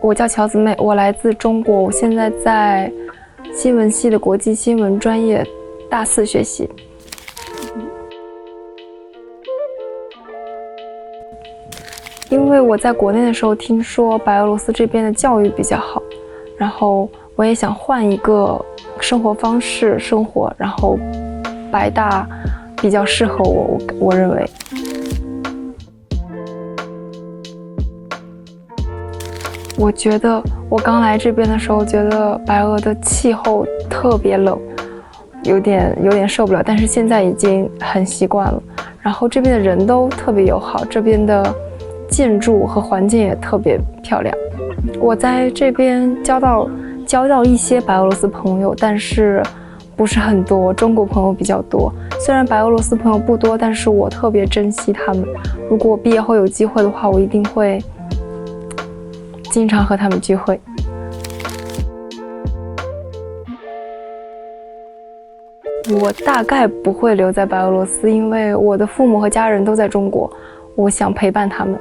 我叫乔子妹，我来自中国，我现在在新闻系的国际新闻专业大4学习。因为我在国内的时候听说白俄罗斯这边的教育比较好，然后我也想换一个生活方式生活，然后白大比较适合我认为。我觉得我刚来这边的时候，觉得白俄的气候特别冷，有点受不了，但是现在已经很习惯了。然后这边的人都特别友好，这边的建筑和环境也特别漂亮。我在这边交到一些白俄罗斯朋友，但是不是很多，中国朋友比较多。虽然白俄罗斯朋友不多，但是我特别珍惜他们。如果我毕业后有机会的话，我一定会经常和他们聚会。我大概不会留在白俄罗斯，因为我的父母和家人都在中国，我想陪伴他们。